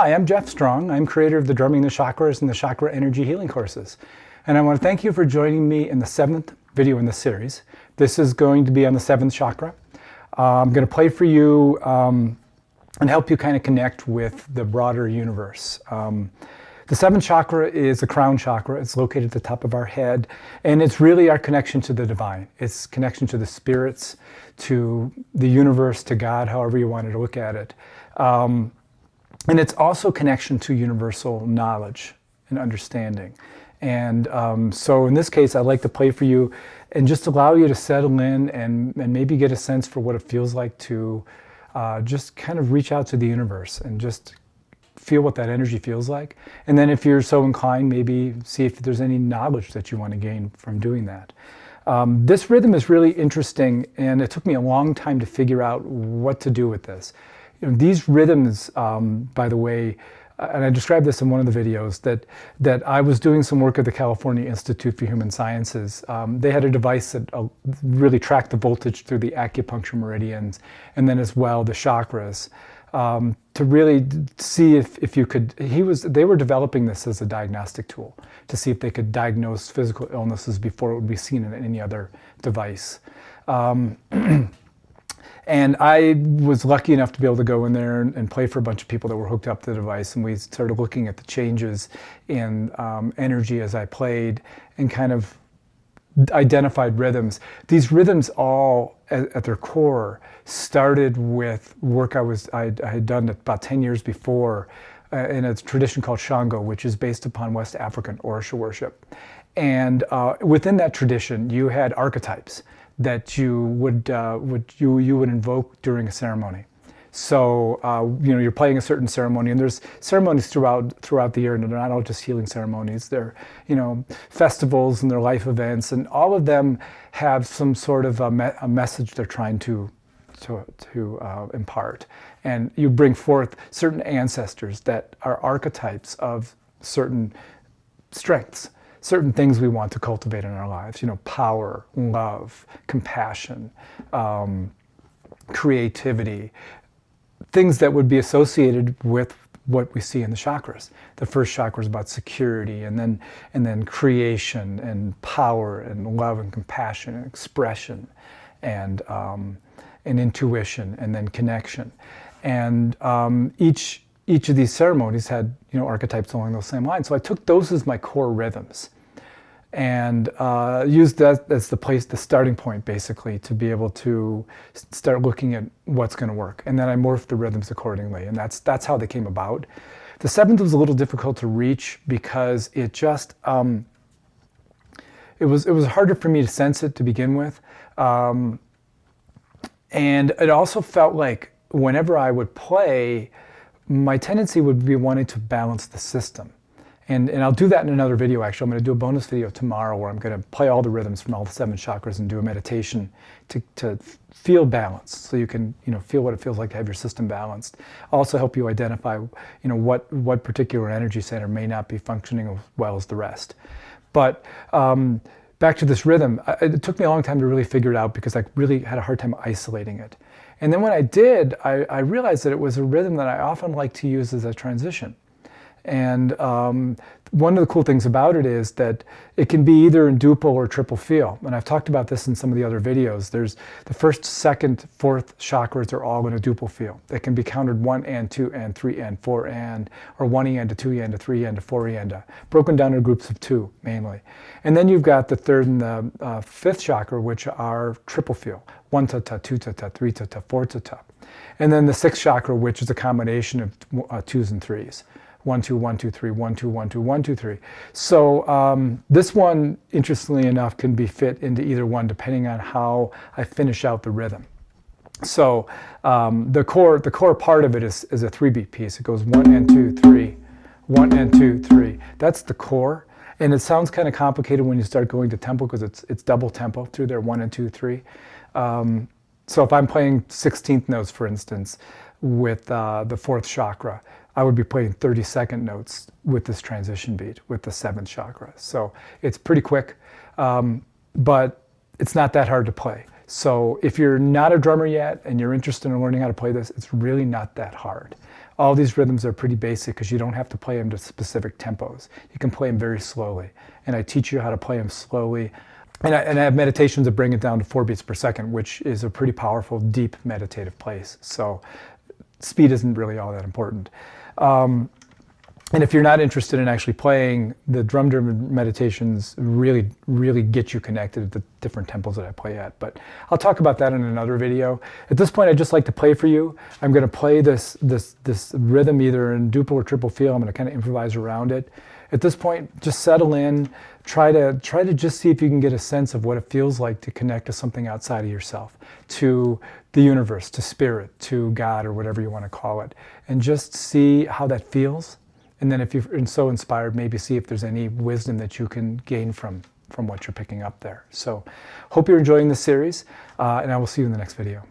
Hi, I'm Jeff Strong. I'm creator of the Drumming the Chakras and the Chakra Energy Healing courses. And I want to thank you for joining me in the 7th video in this series. This is going to be on the 7th chakra. I'm going to play for you and help you kind of connect with the broader universe. The 7th chakra is the crown chakra. It's located at the top of our head, and it's really our connection to the divine. It's connection to the spirits, to the universe, to God, however you wanted to look at it. And it's also connection to universal knowledge and understanding. And so in this case, I'd like to play for you and just allow you to settle in and maybe get a sense for what it feels like to just kind of reach out to the universe and just feel what that energy feels like. And then if you're so inclined, maybe see if there's any knowledge that you want to gain from doing that. This rhythm is really interesting, and it took me a long time to figure out what to do with this. You know, these rhythms, by the way, and I described this in one of the videos, that I was doing some work at the California Institute for Human Sciences. They had a device that really tracked the voltage through the acupuncture meridians, and then as well the chakras, to really see if you could. They were developing this as a diagnostic tool to see if they could diagnose physical illnesses before it would be seen in any other device. And I was lucky enough to be able to go in there and play for a bunch of people that were hooked up to the device, and we started looking at the changes in energy as I played and kind of identified rhythms. These rhythms all, at their core, started with work I had done about 10 years before in a tradition called Shango, which is based upon West African Orisha worship. And within that tradition, you had archetypes that you would invoke during a ceremony. So you're playing a certain ceremony, and there's ceremonies throughout the year, and they're not all just healing ceremonies. They're festivals and they're life events, and all of them have some sort of a message they're trying to impart. And you bring forth certain ancestors that are archetypes of certain strengths. Certain things we want to cultivate in our lives, power, love, compassion, creativity, things that would be associated with what we see in the chakras. The first chakra is about security, and then creation and power and love and compassion and expression and intuition, and then connection. And each of these ceremonies had archetypes along those same lines. So I took those as my core rhythms and used that as the starting point, basically, to be able to start looking at what's going to work. And then I morphed the rhythms accordingly, and that's how they came about. The 7th was a little difficult to reach because it just it was harder for me to sense it to begin with, and it also felt like whenever I would play, my tendency would be wanting to balance the system. And I'll do that in another video, actually. I'm going to do a bonus video tomorrow where I'm going to play all the rhythms from all the 7 chakras and do a meditation to feel balance, so you can feel what it feels like to have your system balanced. Also help you identify what particular energy center may not be functioning as well as the rest. But back to this rhythm, it took me a long time to really figure it out because I really had a hard time isolating it. And then when I did, I realized that it was a rhythm that I often like to use as a transition. And one of the cool things about it is that it can be either in duple or triple feel. And I've talked about this in some of the other videos. There's the 1st, 2nd, 4th chakras are all in a duple feel. They can be counted 1 and 2 and 3 and 4 and, or 1 and to 2 and to 3 and to 4 and, broken down into groups of 2 mainly. And then you've got the 3rd and the 5th chakra, which are triple feel. 1 ta ta, 2 ta ta, 3 ta ta, 4 ta ta. And then the 6th chakra, which is a combination of 2s and 3s. 1, 2, 1, 2, 3, 1, 2, 1, 2, 1, 2, 3. So this one, interestingly enough, can be fit into either one depending on how I finish out the rhythm. So the core part of it is a 3-beat piece. It goes 1 and 2, 3, 1 and 2, 3. That's the core. And it sounds kind of complicated when you start going to tempo because it's double tempo through there, 1 and 2, 3. So if I'm playing 16th notes, for instance, with the 4th chakra, I would be playing 32nd notes with this transition beat with the 7th chakra. So it's pretty quick, but it's not that hard to play. So if you're not a drummer yet and you're interested in learning how to play this, it's really not that hard. All these rhythms are pretty basic because you don't have to play them to specific tempos. You can play them very slowly. And I teach you how to play them slowly. And I have meditations that bring it down to 4 beats per second, which is a pretty powerful, deep meditative place. So speed isn't really all that important. And if you're not interested in actually playing, the drum-driven meditations really, really get you connected at the different tempos that I play at. But I'll talk about that in another video. At this point, I'd just like to play for you. I'm going to play this rhythm either in duple or triple feel. I'm going to kind of improvise around it. At this point, just settle in. Try to just see if you can get a sense of what it feels like to connect to something outside of yourself, to the universe, to spirit, to God, or whatever you want to call it. And just see how that feels. And then if you're so inspired, maybe see if there's any wisdom that you can gain from what you're picking up there. So hope you're enjoying this series, and I will see you in the next video.